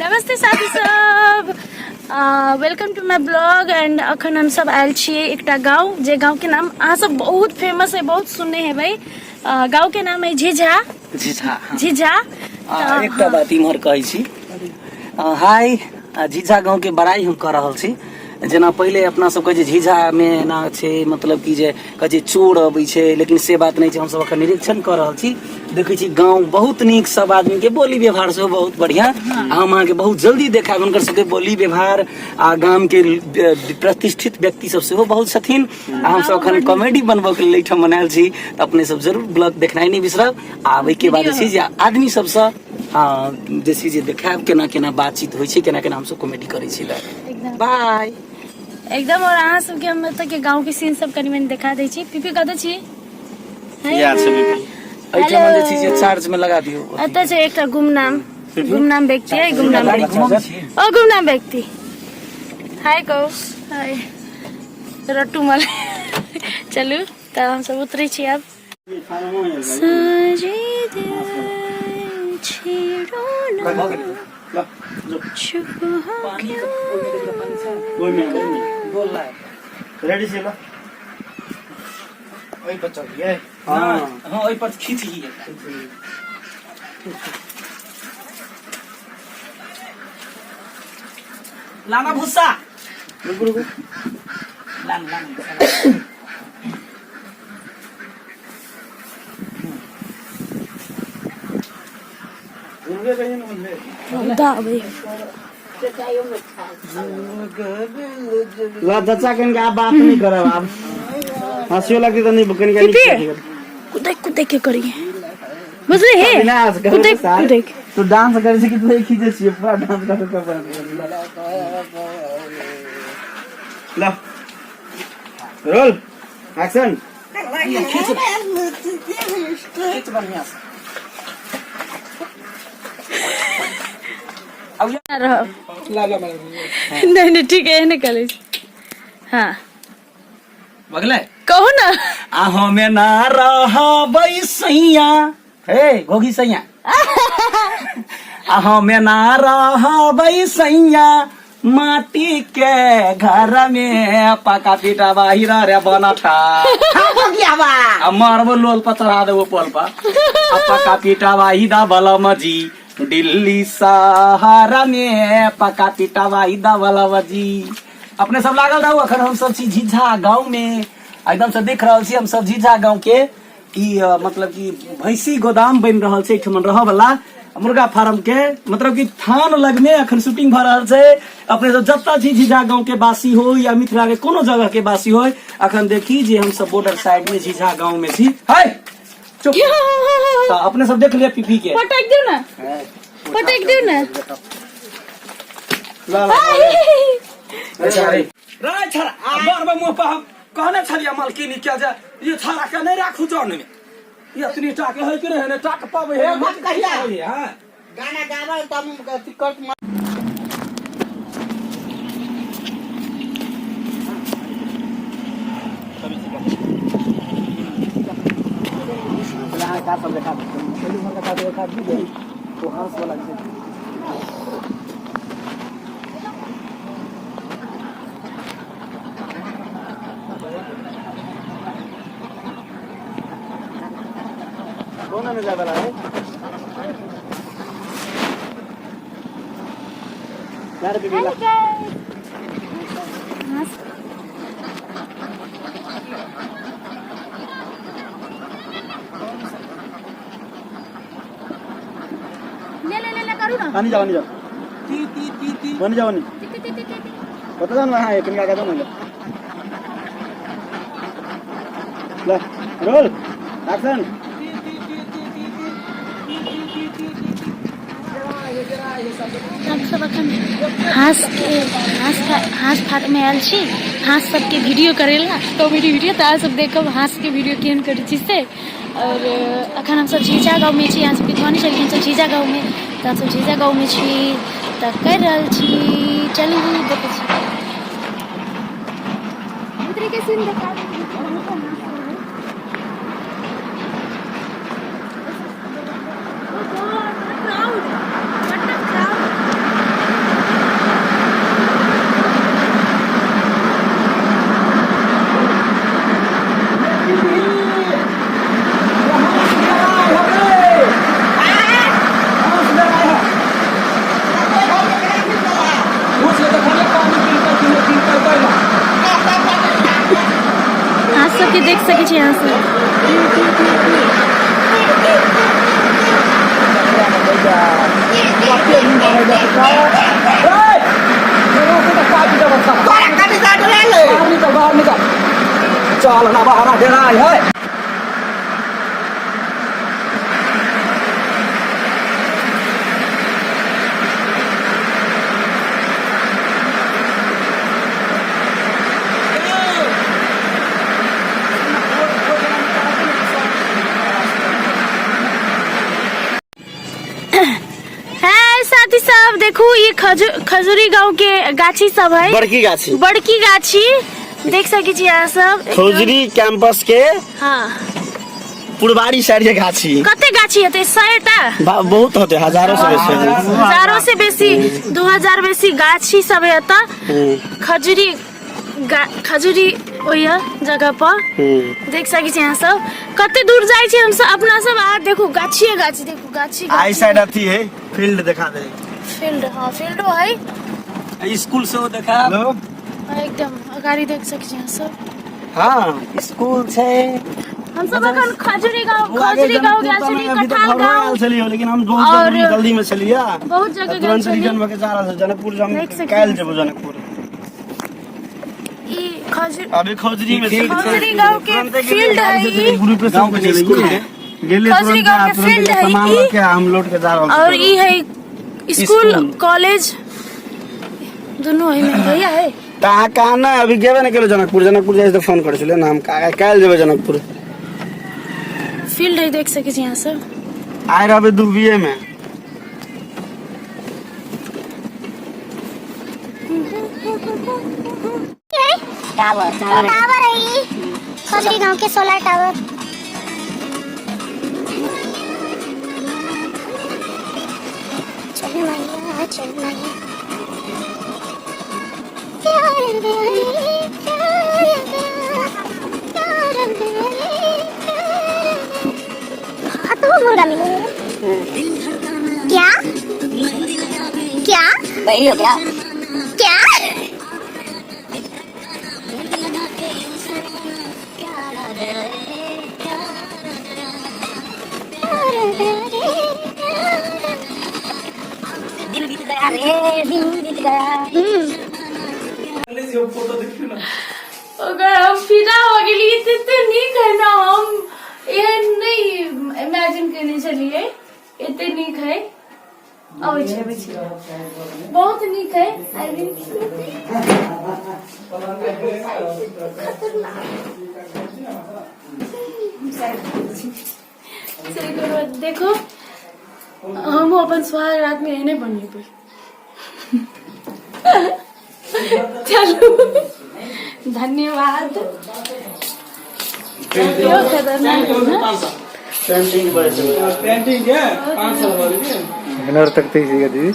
नमस्ते साथी सब, welcome to my blog. And अखन हम सब आयल छिए एकटा गाँव, जे गाँव के नाम अहाँ सब बहुत फेमस है, बहुत सुनने हैं भाई। गाँव के नाम है झिझा। झिझा एकटा बात इम्हर कहै छी। हाय, झिझा गाँव के बड़ाई हम कर रहल छी। जेना पहले अपना सब के झिझा में ना छे, मतलब कि जे कहे चोर अबै छे, लेकिन से बात नहीं छे। हम सब अखन निरीक्षण कर रहल छी, देखै छी गाँव बहुत नीक, सब आदमी के बोली व्यवहार से बहुत बढ़िया। हम अहाँ के बहुत जल्दी देखाब उनकर सबके बोली व्यवहार। आ गाम के प्रतिष्ठित व्यक्ति सब सेहो बहुत छथिन। हम सब अखन कॉमेडी बनबऽ के लेल एठाम बनायल छी, त अपने सब जरूर ब्लॉग देखनाइ नहीं बिसरब। आबै के बाद छै जे आदमी सब से जैसे जे देखाब केना केना बातचीत होइ छै, केना केना हम सब कॉमेडी करै छी। बाय एकदम। और अहाँ सबके हम मतलब के गाँव के सीन सब कनी मनी देखा दै छी। पीपी कतऽ छी? यार से पीपी एठाम जे छै जे चार्ज में लगा दियौ। अतः छै एकटा गुमनाम व्यक्ति है। गुमनाम व्यक्ति। हाय कौश, हाय रट्टू मल। चलू त हम सब उतरे छी अब। रेडी से ला ओई पर चलिए। हां ओई पर खींच लिए। लाना भूसा रुको लाना उनके कहीं न मिले दा भाई ला चाचा कन आप बात नहीं करब। आप हंसियो लगती तो नहीं बकन का नहीं कुदे के करिए बुझले हे। कुदे तो डांस करे से कितने खींचे छिए, पूरा डांस करे तो ला रोल एक्शन। खींच बढ़िया से। अब ला नहीं ठीक है नहीं कले। हाँ बगले कहो ना। आहो में ना रहबै सैया, हे घोगी सैया। आहो में ना रहबै सैया, माटी के घर में पका पीटा बाहिर रे बनठा। मारबो लोल पर चढ़ा देबो पोल पर। पका पीटा बाही दा बलम जी, दिल्ली सहारा में पका पीटा बाही दा बलम जी। अपने सब लागल रहू। अखन हम सब छी झिझा गाँव में, एकदम से देख रहल छी हम सब झिझा गाँव के। ई मतलब कि भैंसी गोदाम बन रहल छै, एठमन रह वाला मुर्गा फार्म के, मतलब कि थान लग में अखन शूटिंग भ रहल छै। अपने सब जत्ता छी झिझा गाँव के वासी हो या मिथिला के कोनो जगह के वासी हो, अखन देखी जे हम सब बॉर्डर साइड में झिझा गाँव में छी। हाय चुप। तो अपने सब देख लिया पीपी के। पटक दो ना, पटक दो ना। अच्छा रे राय छरा बार मुंह पर हम कहने छलिया मालकिनी क्या जा ये छरा के नहीं राखू जौन में। ये इतनी टाके है कि नहीं टाक पावे है मत कहिया है। हां गाना गावल तम टिकट का सब देखा चलू हम का देखा दी तो हंस वाला से कौन में जाए वाला है यार भी मिला। ले करू ना। नहीं जाओ ती बन जाओ नहीं पता जान वहां है कनिया का दो नहीं ले रोल एक्शन। हम सब अखन हांस फाट में आयल छी, हांस सबके वीडियो करेला, कॉमेडी वीडियो। तो आप सब देखब हांस के वीडियो केहन करै छी से। और अखन हम सब झिझा गाँव में छी। यहाँ से पिथौनी चलि गेल झिझा गाँव में, तो हम सब झिझा गाँव में छी, तो कर रहल छी। चलू देखै छी उतरे के सीन देखा। के देख सके छी यहाँ से। चल ना बाहर डेरा है। साथी साहब देखो ये खजूरी गांव के गाछी सब है, बड़की गाछी देख सके छी यहाँ सब। खजूरी कैंपस के हाँ पुरबारी साइड के गाछी कते गाछी है 100टा बहुत होते, हजारों से बेसी, हजारों से बेसी 2000 बेसी गाछी सब है खजूरी ओय जगह पर देख सके छी यहाँ सब। कते दूर जाय छी हम सब अपना सब आ देखो गाछी देखो गाछी आई साइड अथी है फील्ड दिखा दे, फील्ड हाँ फील्ड है स्कूल से वो देखा एकदम अगाड़ी देख सके छी यहाँ सब। हाँ स्कूल छे हम सब अखन खजूरी गांव गया छली, कठाल गांव चलियो, लेकिन हम और जल्दी में चलिया बहुत जगह गया तुरंत छली। रिटर्न होके जा रहा है जनकपुर, हम देख सकते काल जेबो जनकपुर। ई अभी खजूरी में खजूरी गांव के फील्ड है ई, ग्रुप पे गांव के स्कूल है गेले खजूरी गांव के फील्ड है सामान ई, के हम लोड के जा रहा हूं। और ई है स्कूल कॉलेज दोनों है में भैया है। कहाँ ना अभी गेबे न केलो जनकपुर जाए तो फोन करे छले ना, हम काल जेबे जनकपुर। फील्ड है देख सके छी यहाँ सब। आए रहबे दुबिये में टावर है ये खजूरी गांव के सोलर टावर। चलने वाली तो मुर्गा मिलेगा क्या क्या बहरी हो क्या? क्या दिन बीत गया रे, दिन बीत गया। अगर हम फिदा हो गेली तो नीक है ना, हम एहन नहीं इमेजिन करने चलिए एते नीक है। अबै छै बहुत नीक है। आई मीन देखो हम अपन सुहाग रात में एहने बनेबै। चलो धन्यवाद। पेंटिंग के 500 वाली के तक दीदी